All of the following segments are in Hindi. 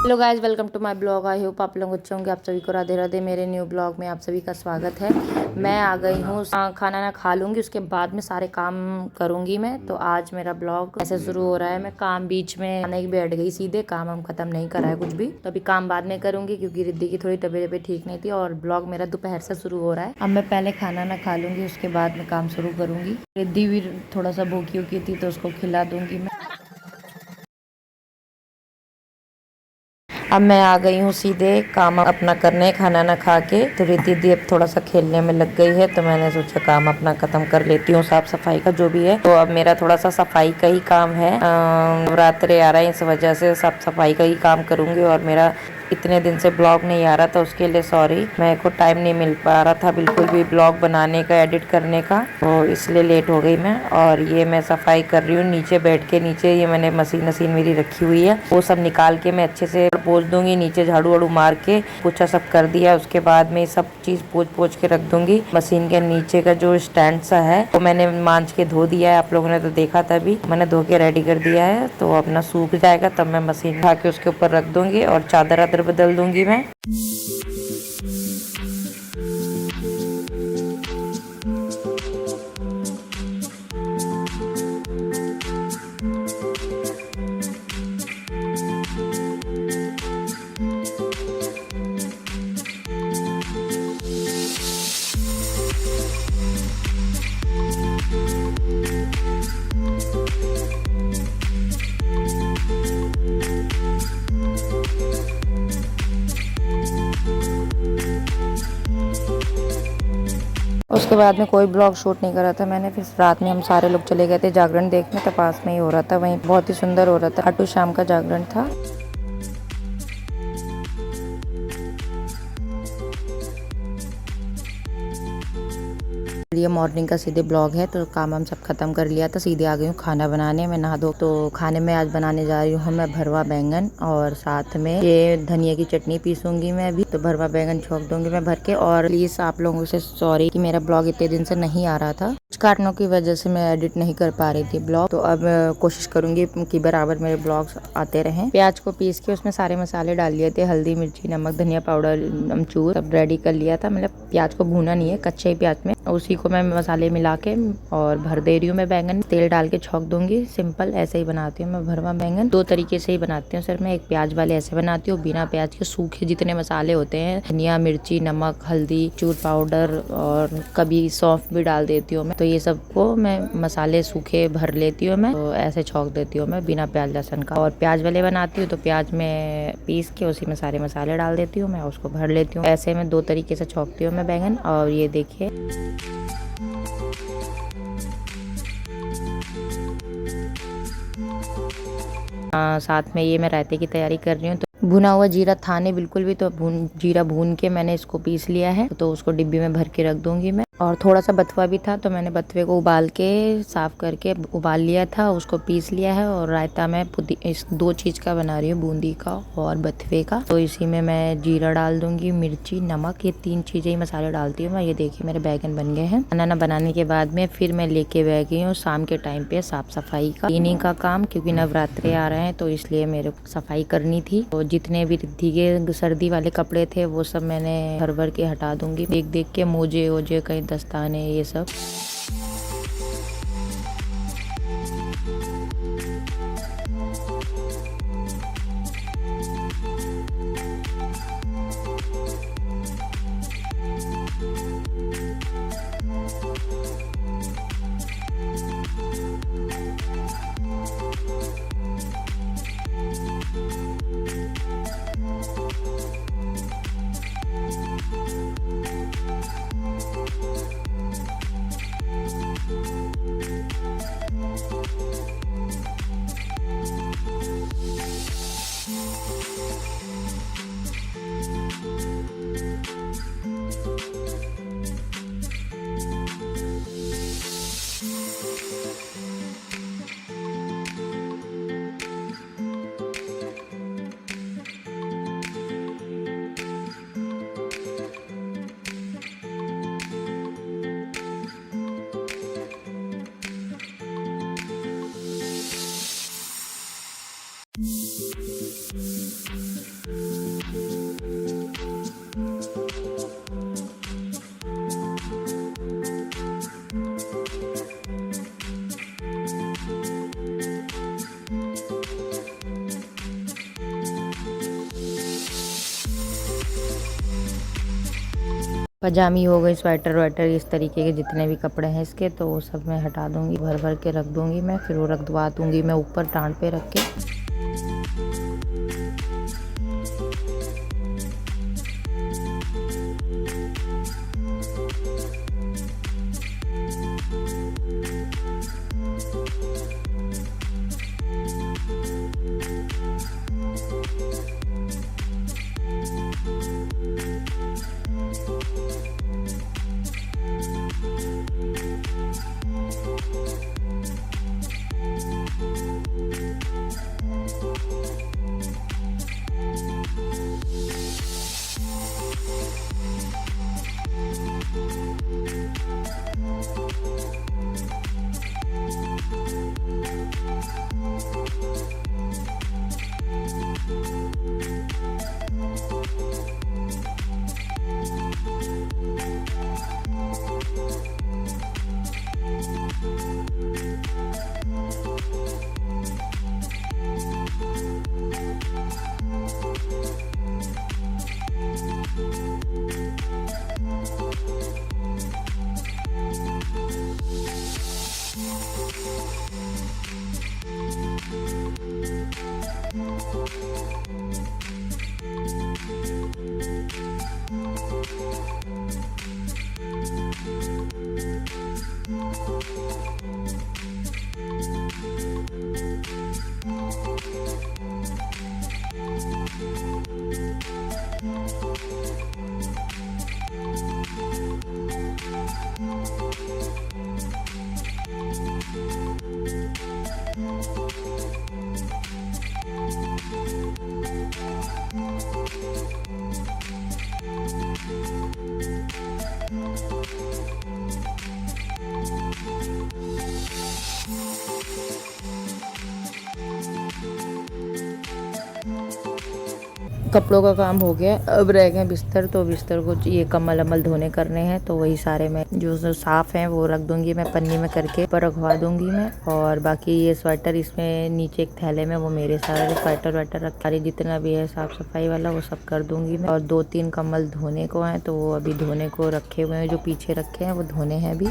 Hello guys, welcome to my blog. I hope आप लोग अच्छे होंगे। आप सभी को राधे राधे। मेरे न्यू ब्लॉग में आप सभी का स्वागत है। मैं आ गई हूँ, खाना ना खा लूँगी, उसके बाद में सारे काम करूँगी मैं। तो आज मेरा ब्लॉग ऐसे शुरू हो रहा है। मैं काम बीच में आने की बैठ गई, सीधे काम हम खत्म नहीं करा है कुछ भी। तो अभी काम बाद में करूँगी क्योंकि रिद्धि की थोड़ी तबीयत ठीक नहीं थी और ब्लॉग मेरा दोपहर से शुरू हो रहा है। अब मैं पहले खाना ना खा लूँगी, उसके बाद में काम शुरू करूँगी। रिद्धि भी थोड़ा सा भूखी उकी थी तो उसको खिला दूँगी मैं। अब मैं आ गई हूँ सीधे काम अपना करने, खाना ना खा के। तो रिद्धि दी अब थोड़ा सा खेलने में लग गई है, तो मैंने सोचा काम अपना खत्म कर लेती हूँ, साफ सफाई का जो भी है। तो अब मेरा थोड़ा सा सफाई का ही काम है। नवरात्रे आ रहा है, इस वजह से साफ सफाई का ही काम करूँगी। और मेरा इतने दिन से ब्लॉग नहीं आ रहा था, उसके लिए सॉरी। मेरे को टाइम नहीं मिल पा रहा था बिल्कुल भी ब्लॉग बनाने का, एडिट करने का, तो इसलिए लेट हो गई मैं। और ये मैं सफाई कर रही हूँ नीचे बैठ के। नीचे ये मैंने मशीन मेरी रखी हुई है, वो सब निकाल के मैं अच्छे से पोंछ दूंगी। नीचे झाड़ू वाड़ू मार के पोछा सब कर दिया, उसके बाद में सब चीज पोंछ के रख दूंगी। मशीन के नीचे का जो स्टैंड सा है वो मैंने मांझ के धो दिया है, आप लोगों ने तो देखा था भी। मैंने धो के रेडी कर दिया है, तो अपना सूख जाएगा तब मैं मशीन उठा के उसके ऊपर रख दूंगी और चादर बदल दूंगी मैं। उसके बाद में कोई ब्लॉग शूट नहीं करा था मैंने। फिर रात में हम सारे लोग चले गए थे जागरण देखने, तो पास में ही हो रहा था, वहीं बहुत ही सुंदर हो रहा था। खाटू श्याम का जागरण था। ये मॉर्निंग का सीधे ब्लॉग है। तो काम हम सब खत्म कर लिया था, सीधे आ गई हूँ खाना बनाने में, नहा धो। तो खाने में आज बनाने जा रही हूँ मैं भरवा बैंगन, और साथ में ये धनिया की चटनी पीसूंगी मैं अभी। तो भरवा बैंगन छोक दूंगी मैं भर के। और प्लीज आप लोगों से सॉरी कि मेरा ब्लॉग इतने दिन से नहीं आ रहा था, कुछ कारणों की वजह से मैं एडिट नहीं कर पा रही थी ब्लॉग। तो अब कोशिश करूंगी कि बराबर मेरे ब्लॉग्स आते रहें। प्याज को पीस के उसमें सारे मसाले डाल लिए थे, हल्दी मिर्ची नमक धनिया पाउडर अमचूर सब रेडी कर लिया था। मतलब प्याज को भूना नहीं है, कच्चे ही प्याज में, उसी को मैं मसाले मिला के और भर दे रही हूँ मैं बैंगन। तेल डाल के छौंक दूंगी, सिंपल ऐसे ही बनाती हूँ मैं भरवा बैंगन। दो तरीके से ही बनाती हूँ सर मैं। एक प्याज वाले ऐसे बनाती हूँ, बिना प्याज के सूखे जितने मसाले होते हैं, धनिया मिर्ची नमक हल्दी चूर पाउडर, और कभी सौंफ भी डाल देती हूँ मैं। तो ये सबको मैं मसाले सूखे भर लेती हूँ मैं, तो ऐसे छौंक देती हूँ मैं बिना प्याज लहसुन का। और प्याज वाले बनाती हूँ तो प्याज में पीस के उसी में सारे मसाले डाल देती हूँ मैं, उसको भर लेती हूँ। ऐसे में दो तरीके से छौंकती हूँ मैं बैंगन। और ये देखिए साथ में ये मैं रायते की तैयारी कर रही हूँ। तो भुना हुआ जीरा था नहीं बिल्कुल भी, तो जीरा भून के मैंने इसको पीस लिया है। तो उसको डिब्बी में भर के रख दूंगी मैं। और थोड़ा सा बथुआ भी था, तो मैंने बथुए को उबाल के साफ करके उबाल लिया था, उसको पीस लिया है। और रायता मैं इस दो चीज का बना रही हूँ, बूंदी का और बथुए का। तो इसी में मैं जीरा डाल दूंगी, मिर्ची नमक, ये तीन चीजें ही मसाले डालती हूँ मैं। ये देखिए मेरे बैगन बन गए हैं। खाना बनाने के बाद में फिर मैं लेके बैठ गई हूँ शाम के टाइम पे साफ सफाई का, क्लीनिंग का काम, क्योंकि नवरात्रे आ रहे हैं तो इसलिए मेरे को सफाई करनी थी। तो जितने भी रिद्धि के सर्दी वाले कपड़े थे वो सब मैंने भर भर के हटा दूंगी, देख देख के, मोजे वोजे कहीं दस्ताने ये सब। पजामी हो गई, स्वेटर वेटर, इस तरीके के जितने भी कपड़े हैं इसके, तो वो सब मैं हटा दूंगी, भर भर के रख दूंगी मैं। फिर वो रख दवा दूंगी मैं ऊपर टांड पे रख के। कपड़ों का काम हो गया, अब रह गए बिस्तर। तो बिस्तर को ये कम्बल अम्बल धोने करने हैं, तो वही सारे मैं जो साफ हैं वो रख दूंगी मैं पन्नी में करके, ऊपर रखवा दूंगी मैं। और बाकी ये स्वेटर इसमें नीचे एक थैले में वो मेरे सारे स्वेटर वेटर रख, सारी जितना भी है साफ सफाई वाला वो सब कर दूंगी मैं। और 2-3 कम्बल धोने को हैं, तो वो अभी धोने को रखे हुए हैं, जो पीछे रखे हैं वो धोने हैं अभी।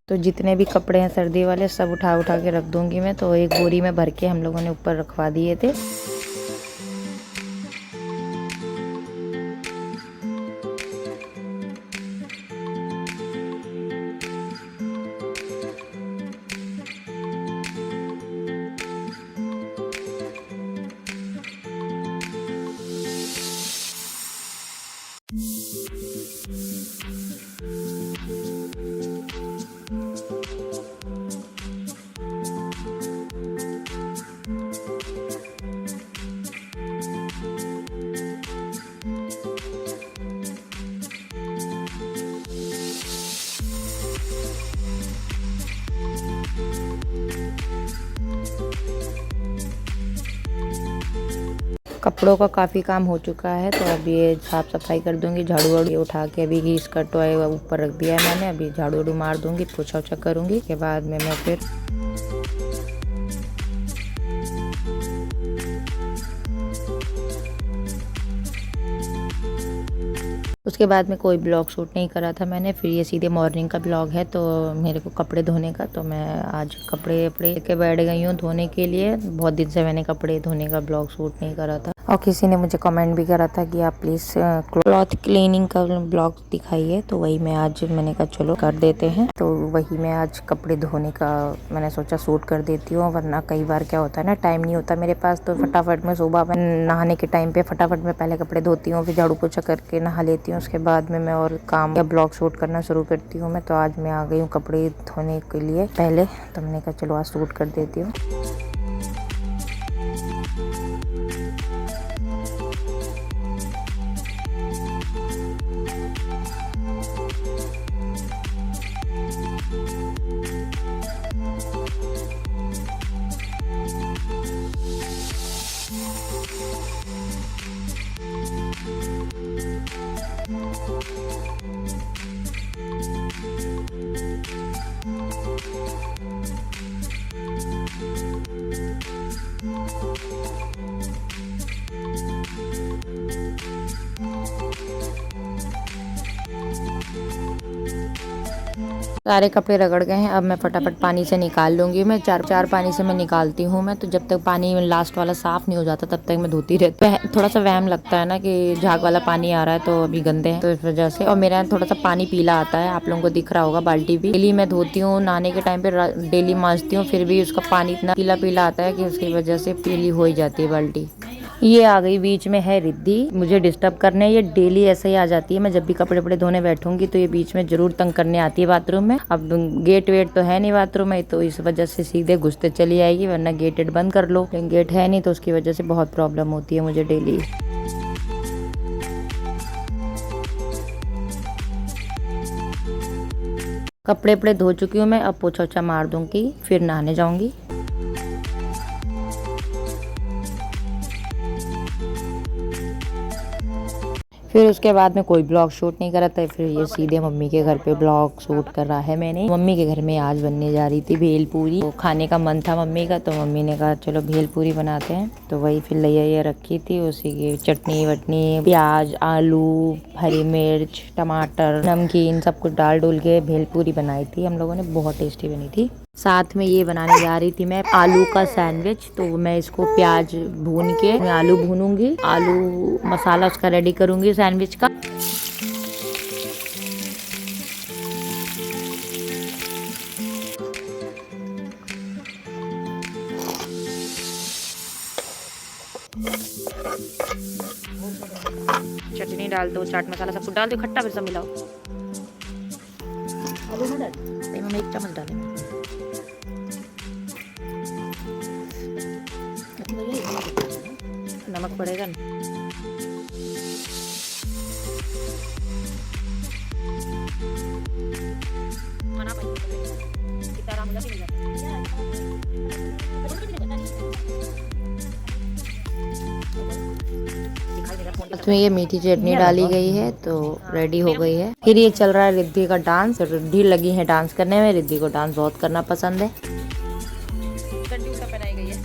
तो जितने भी कपड़े हैं सर्दी वाले सब उठा उठा के रख दूंगी मैं। तो एक बोरी में भर के हम लोगों ने ऊपर रखवा दिए थे। कपड़ों का काफ़ी काम हो चुका है, तो अब ये साफ़ सफाई कर दूंगी। झाड़ू वाड़ू उठा के अभी घी स्कर्ट ऊपर रख दिया है मैंने। अभी झाड़ू वाड़ू मार दूंगी, पोछा ओछा करूंगी। के बाद में मैं फिर उसके बाद में कोई ब्लॉग शूट नहीं करा था मैंने। फिर ये सीधे मॉर्निंग का ब्लॉग है, तो मेरे को कपड़े धोने का, तो मैं आज कपड़े वपड़े के बैठ गई हूँ धोने के लिए। बहुत दिन से मैंने कपड़े धोने का ब्लॉग शूट नहीं करा था। और किसी ने मुझे कमेंट भी करा था कि आप प्लीज़ क्लॉथ क्लीनिंग का ब्लॉग दिखाइए, तो वही मैं आज मैंने कहा चलो कर देते हैं। तो वही मैं आज कपड़े धोने का मैंने सोचा शूट कर देती हूँ, वरना कई बार क्या होता है ना, टाइम नहीं होता मेरे पास, तो फटाफट में सुबह मैं नहाने के टाइम पे फटाफट में पहले कपड़े धोती हूँ, फिर झाड़ू पोछा करके नहा लेती हूँ। उसके बाद में मैं और काम या ब्लॉग शूट करना शुरू करती हूँ मैं। तो आज मैं आ गई हूँ कपड़े धोने के लिए पहले, तो मैंने कहा चलो आज शूट कर देती हूँ। सारे कपड़े रगड़ गए हैं। अब मैं फटाफट पानी से निकाल लूंगी। मैं चार पानी से मैं निकालती हूँ। मैं तो जब तक पानी लास्ट वाला साफ नहीं हो जाता तब तक मैं धोती रहती हूँ। थोड़ा सा वहम लगता है ना कि झाग वाला पानी आ रहा है तो अभी गंदे हैं, तो इस वजह से। और मेरे यहाँ थोड़ा सा पानी पीला आता है, आप लोगों को दिख रहा होगा। बाल्टी भी डेली मैं धोती हूँ, नहाने के टाइम पे डेली मांजती हूँ, फिर भी उसका पानी इतना पीला पीला आता है कि उसकी वजह से पीली हो ही जाती है बाल्टी। ये आ गई बीच में है रिद्धि मुझे डिस्टर्ब करने। ये डेली ऐसे ही आ जाती है। मैं जब भी कपड़े वपड़े धोने बैठूंगी तो ये बीच में जरूर तंग करने आती है बाथरूम में। अब गेट वेट तो है नहीं बाथरूम में, तो इस वजह से सीधे घुसते चली आएगी, वरना गेट वेट बंद कर लो। लेकिन गेट है नहीं तो उसकी वजह से बहुत प्रॉब्लम होती है मुझे डेली। कपड़े वपड़े धो चुकी हूँ मैं, अब पोछा ओछा मार दूंगी, फिर नहाने जाऊंगी। फिर उसके बाद में कोई ब्लॉग शूट नहीं करा था, फिर ये सीधे मम्मी के घर पे ब्लॉग शूट कर रहा है। मैंने मम्मी के घर में आज बनने जा रही थी भेलपूरी, तो खाने का मन था मम्मी का, तो मम्मी ने कहा चलो भेलपूरी बनाते हैं। तो वही फिर लैया रखी थी, उसी की चटनी वटनी, प्याज, आलू, हरी मिर्च, टमाटर, नमकीन सब कुछ डाल डुल के भेलपूरी बनाई थी हम लोगों ने, बहुत टेस्टी बनी थी। साथ में ये बनाने जा रही थी मैं आलू का सैंडविच। तो मैं इसको प्याज भून के मैं आलू भूनूंगी, आलू मसाला उसका रेडी करूंगी सैंडविच का। चटनी डाल दो, चाट मसाला सब कुछ डाल दो, खट्टा फिर सब मिलाओ। मैं एक चम्मच डालें, नमक पड़ेगा ना। इसमें ये मीठी चटनी डाली गई है तो रेडी हो गई है। फिर ये चल रहा है रिद्धि का डांस। रिद्धि लगी है डांस करने में, रिद्धि को डांस बहुत करना पसंद है। पहनाई गई है।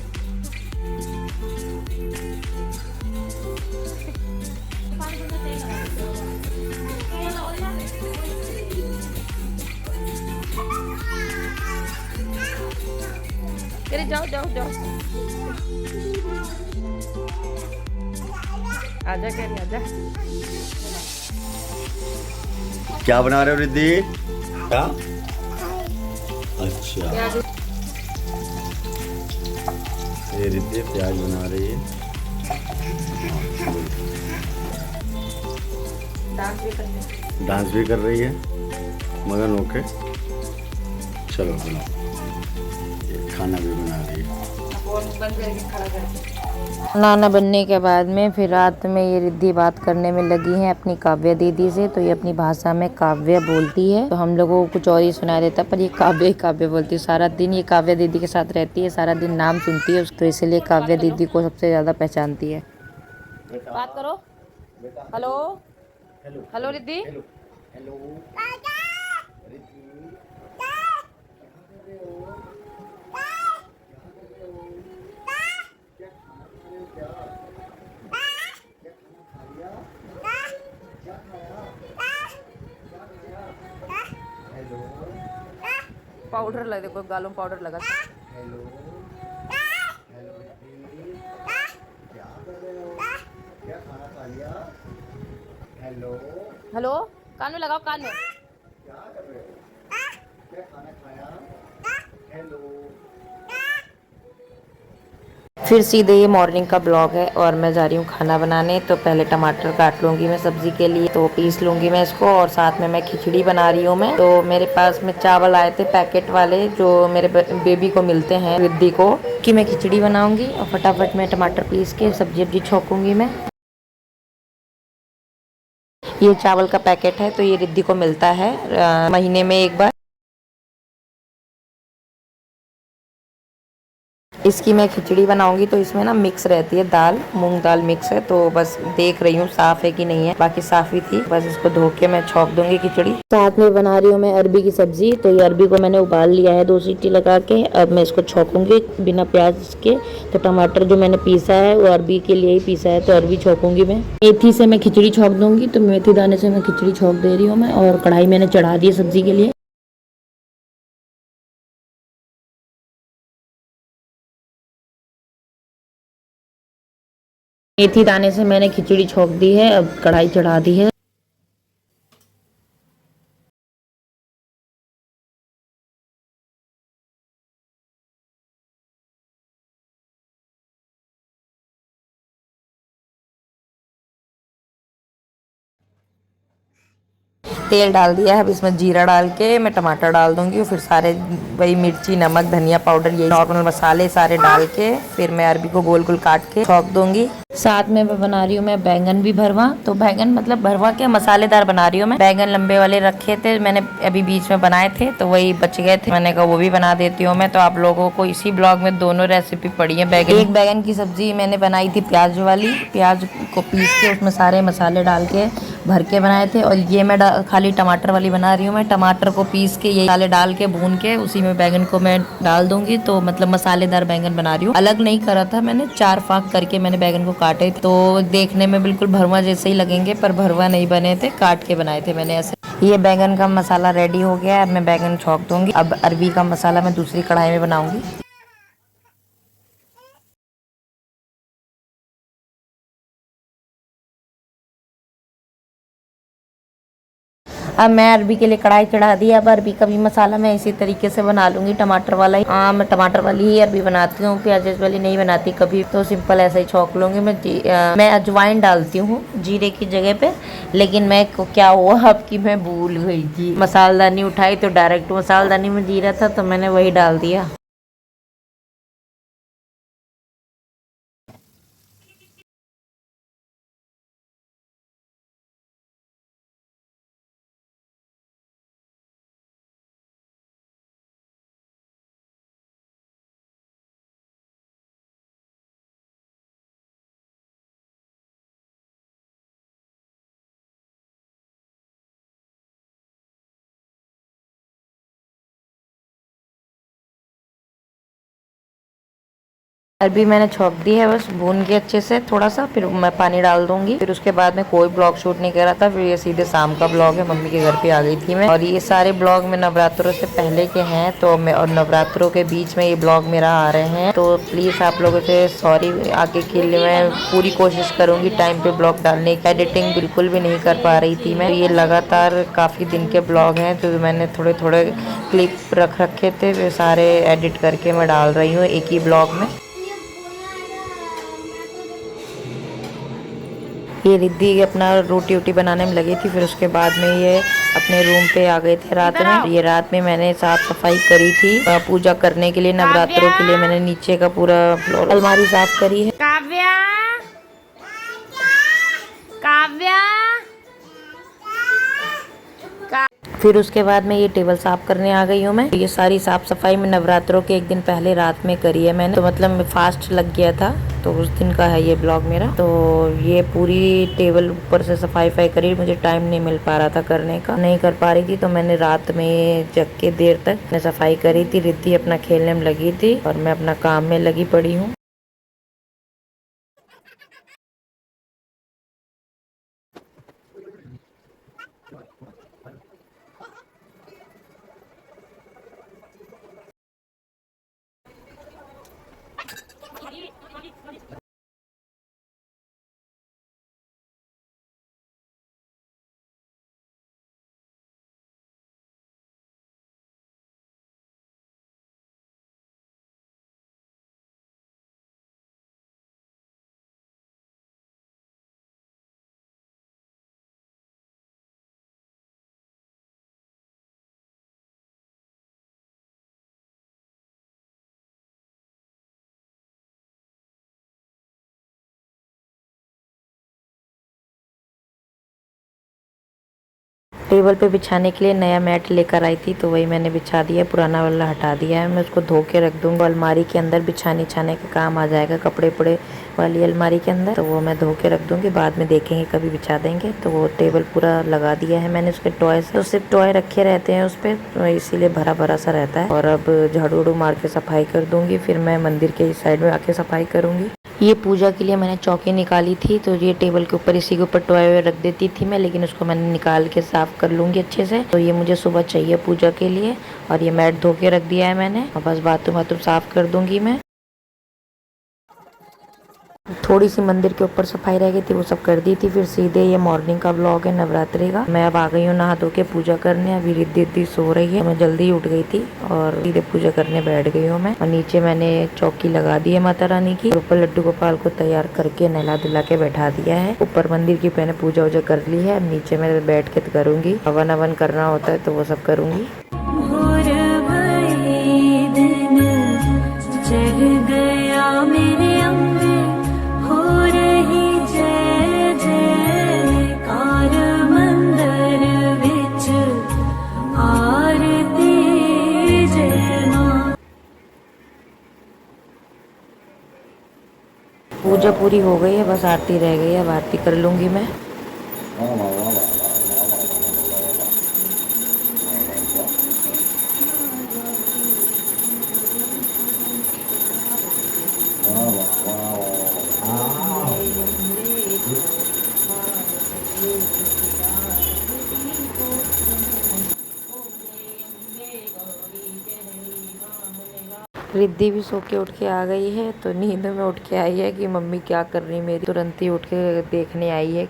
अरे जाओ जाओ जाओ, आजा कह रही आजा। क्या बना रहे हो रिद्धि? क्या? अच्छा, ये रिद्धि प्याज बना रही है। डांस भी कर रही है, मगन होके। चलो बनाओ, ये खाना भी बना रही है। खाना बनने के बाद में फिर रात में ये रिद्धि बात करने में लगी है अपनी काव्या दीदी से। तो ये अपनी भाषा में काव्या बोलती है, तो हम लोगों को कुछ और ही सुनाई देता, पर ये काव्या ही काव्या बोलती है। सारा दिन ये काव्या दीदी के साथ रहती है, सारा दिन नाम सुनती है, तो इसलिए काव्या दीदी को सबसे ज्यादा पहचानती है। बात करो। Hello hello Riddhi. पाउडर लगा, देखो गालों में पाउडर लगा। हेलो क्या खाना खा लिया? हेलो हेलो, कान में लगाओ, कान में। क्या कर रहे हो? क्या खाना खाया? हेलो। फिर सीधे ये मॉर्निंग का ब्लॉग है और मैं जा रही हूँ खाना बनाने। तो पहले टमाटर काट लूँगी मैं सब्जी के लिए, तो पीस लूँगी मैं इसको, और साथ में मैं खिचड़ी बना रही हूँ मैं। तो मेरे पास में चावल आए थे पैकेट वाले, जो मेरे बेबी को मिलते हैं रिद्धि को, कि मैं खिचड़ी बनाऊँगी और फटाफट मैं टमाटर पीस के सब्जी वब्जी छोंकूँगी मैं। ये चावल का पैकेट है, तो ये रिद्धि को मिलता है महीने में एक बार। इसकी मैं खिचड़ी बनाऊंगी, तो इसमें ना मिक्स रहती है दाल, मूंग दाल मिक्स है। तो बस देख रही हूँ साफ है कि नहीं है, बाकी साफ ही थी। बस इसको धो के मैं छौंक दूंगी खिचड़ी। साथ में बना रही हूँ मैं अरबी की सब्जी। तो ये अरबी को मैंने उबाल लिया है 2 सीटी लगा के। अब मैं इसको छौंकूंगी बिना प्याज के। तो टमाटर जो मैंने पीसा है वो अरबी के लिए ही पीसा है, तो अरबी छौंकूंगी मैं। मेथी से मैं खिचड़ी छौंक दूंगी, तो मेथी दाने से मैं खिचड़ी छौंक दे रही हूँ मैं। और कढ़ाई मैंने चढ़ा दी है सब्जी के लिए। मेथी दाने से मैंने खिचड़ी छोक दी है, अब कढ़ाई चढ़ा दी है। तेल डाल दिया है, अब इसमें जीरा डाल के मैं टमाटर डाल दूंगी और फिर सारे वही मिर्ची, नमक, धनिया पाउडर, ये नॉर्मल मसाले सारे डाल के फिर मैं अरबी को गोल गोल काट के छोक दूंगी। साथ में मैं बना रही हूँ मैं बैंगन भी भरवा। तो बैंगन मतलब भरवा क्या, मसालेदार बना रही हूँ मैं। बैंगन लंबे वाले रखे थे मैंने, अभी बीच में बनाए थे तो वही बच गए थे, मैंने कहा वो भी बना देती हूँ मैं। तो आप लोगों को इसी ब्लॉग में दोनों रेसिपी पड़ी है। बैंगन, एक बैंगन की सब्जी मैंने बनाई थी प्याज वाली, प्याज को पीस के उसमें सारे मसाले डाल के भर के बनाए थे। और ये मैं खाली टमाटर वाली बना रही हूँ मैं। टमाटर को पीस के ये मसाले डाल के भून के उसी में बैंगन को मैं डाल दूंगी। तो मतलब मसालेदार बैंगन बना रही हूँ, अलग नहीं करा था मैंने, 4 फाक करके मैंने बैंगन को काटे। तो देखने में बिल्कुल भरवा जैसे ही लगेंगे पर भरवा नहीं बने थे, काट के बनाए थे मैंने ऐसे। ये बैंगन का मसाला रेडी हो गया है, अब मैं बैंगन छौंक दूंगी। अब अरबी का मसाला मैं दूसरी कढ़ाई में बनाऊंगी। अब मैं अरबी के लिए कढ़ाई चढ़ा दी। अब अरबी का भी मसाला मैं इसी तरीके से बना लूंगी, टमाटर वाला ही। हाँ, मैं टमाटर वाली ही अरबी बनाती हूँ, प्याज वाली नहीं बनाती कभी। तो सिंपल ऐसा ही छौंक लूंगी मैं अजवाइन डालती हूँ जीरे की जगह पे, लेकिन मैं क्या हुआ अब की मैं भूल गई थी। मसालदानी उठाई तो डायरेक्ट मसालदानी में जीरा था तो मैंने वही डाल दिया। अरबी मैंने छौंक दी है, बस भून के अच्छे से थोड़ा सा, फिर मैं पानी डाल दूंगी। फिर उसके बाद में कोई ब्लॉग शूट नहीं करा था, फिर ये सीधे शाम का ब्लॉग है। मम्मी के घर पे आ गई थी मैं, और ये सारे ब्लॉग में नवरात्रों से पहले के हैं तो मैं, और नवरात्रों के बीच में ये ब्लॉग मेरा आ रहे हैं। तो प्लीज़ आप लोगों से सॉरी, आगे के लिए मैं पूरी कोशिश करूँगी टाइम पे ब्लॉग डालने की। एडिटिंग बिल्कुल भी नहीं कर पा रही थी मैं। ये लगातार काफ़ी दिन के ब्लॉग हैं तो मैंने थोड़े थोड़े क्लिप रख रखे थे, वे सारे एडिट करके मैं डाल रही हूँ एक ही ब्लॉग में। ये रिद्धि अपना रोटी वोटी बनाने में लगी थी, फिर उसके बाद में ये अपने रूम पे आ गए थे रात में। ये रात में मैंने साफ सफाई करी थी पूजा करने के लिए, नवरात्रों के लिए मैंने नीचे का पूरा फ्लोर, अलमारी साफ करी है। काव्या, काव्या, फिर उसके बाद में ये टेबल साफ करने आ गई हूँ मैं। ये सारी साफ सफाई में नवरात्रों के एक दिन पहले रात में करी है मैंने, तो मतलब फास्ट लग गया था तो उस दिन का है ये ब्लॉग मेरा। तो ये पूरी टेबल ऊपर से सफाई करी, मुझे टाइम नहीं मिल पा रहा था करने का, नहीं कर पा रही थी तो मैंने रात में जग के देर तक मैं सफाई करी थी। रिद्धि अपना खेलने में लगी थी और मैं अपना काम में लगी पड़ी हूँ। टेबल पे बिछाने के लिए नया मैट लेकर आई थी तो वही मैंने बिछा दिया, पुराना वाला हटा दिया है। मैं उसको धो के रख दूंगा, अलमारी के अंदर बिछाने छाने का काम आ जाएगा, कपड़े पड़े वाली अलमारी के अंदर, तो वो मैं धो के रख दूंगी, बाद में देखेंगे कभी बिछा देंगे। तो वो टेबल पूरा लगा दिया है मैंने उसके टॉय से, तो सिर्फ टॉय रखे रहते हैं उस पर, तो इसीलिए भरा भरा सा रहता है। और अब झाड़ू उड़ू मार के सफाई कर दूंगी, फिर मैं मंदिर के इस साइड में आके सफाई करूंगी। ये पूजा के लिए मैंने चौकी निकाली थी तो ये टेबल के ऊपर इसी के ऊपर टॉय रख देती थी मैं, लेकिन उसको मैंने निकाल के साफ कर लूंगी अच्छे से। तो ये मुझे सुबह चाहिए पूजा के लिए, और ये मैट धो के रख दिया है मैंने, और बस बाथरूम वाथरूम साफ कर दूंगी मैं। थोड़ी सी मंदिर के ऊपर सफाई रह गई थी, वो सब कर दी थी। फिर सीधे ये मॉर्निंग का व्लॉग है नवरात्रि का। मैं अब आ गई हूँ नहा धो के पूजा करने। अभी रिद्धि सो रही है, मैं जल्दी उठ गई थी और सीधे पूजा करने बैठ गई हूँ मैं। और नीचे मैंने चौकी लगा दी है माता रानी की। ऊपर लड्डू गोपाल को तैयार करके नहला धुला के बैठा दिया है। ऊपर मंदिर की मैंने पूजा वूजा कर ली है। नीचे मैं बैठ के करूंगी, हवन अवन करना होता है तो वो सब करूंगी। पूजा पूरी हो गई है, बस आरती रह गई है। अब आरती कर लूंगी मैं। रिद्धि भी सो के उठ के आ गई है, तो नींद में उठ के आई है कि मम्मी क्या कर रही मेरी। तुरंत ही उठ के देखने आई है।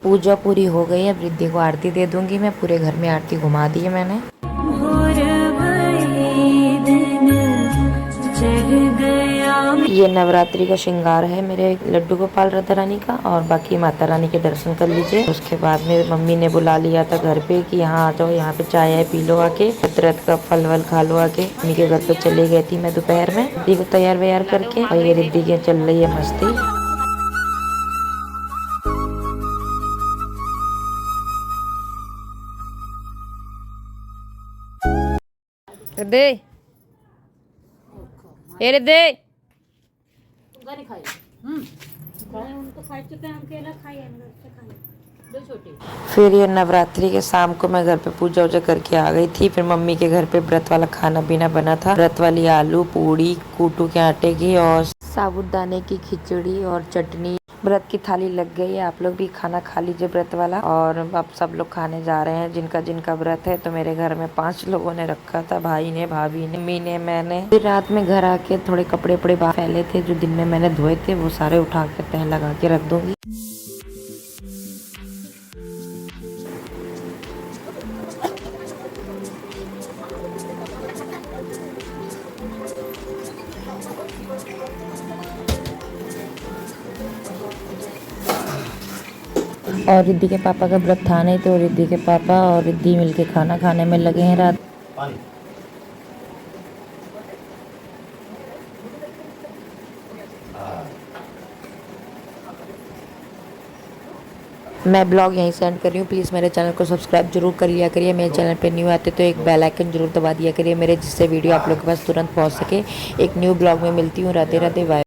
पूजा पूरी हो गई है। अब रिद्धि को आरती दे दूंगी मैं। पूरे घर में आरती घुमा दी है मैंने। ये नवरात्रि का श्रृंगार है मेरे लड्डू गोपाल राधा रानी का। और बाकी माता रानी के दर्शन कर लीजिए। उसके बाद मेरी मम्मी ने बुला लिया था घर पे कि यहाँ आ जाओ, यहाँ पे चाय पी लो आके, फितरत का फल वल खा लो आके। मम्मी के घर पे चली गई थी मैं दोपहर में रिद्धि को तैयार व्यार करके। और ये रिद्धि की चल रही है मस्ती। रिद्धि, ए रिद्धि, फिर ये नवरात्रि के शाम को मैं घर पे पूजा वूजा करके आ गई थी। फिर मम्मी के घर पे व्रत वाला खाना पीना बना था। व्रत वाली आलू पूड़ी, कूटू के आटे की और साबूदाने की खिचड़ी और चटनी। व्रत की थाली लग गई है, आप लोग भी खाना खा लीजिए व्रत वाला। और अब सब लोग खाने जा रहे हैं जिनका जिनका व्रत है। तो मेरे घर में 5 लोगों ने रखा था, भाई ने, भाभी ने, मम्मी ने, मैंने। फिर रात में घर आके थोड़े कपड़े वपड़े फैले थे जो दिन में मैंने धोए थे, वो सारे उठा के तह लगा के रख दूंगी। और रिद्धि के पापा का व्रत था नहीं, तो रिद्धि के पापा और रिद्धि मिलके खाना खाने में लगे हैं रात। मैं ब्लॉग यहीं से एंड कर रही हूँ। प्लीज़ मेरे चैनल को सब्सक्राइब जरूर कर लिया करिए। मेरे चैनल पे न्यू आते तो एक बेल आइकन जरूर दबा दिया करिए मेरे, जिससे वीडियो आप लोग के पास तुरंत पहुँच सके। एक न्यू ब्लॉग में मिलती हूँ। राधे राधे, बाय।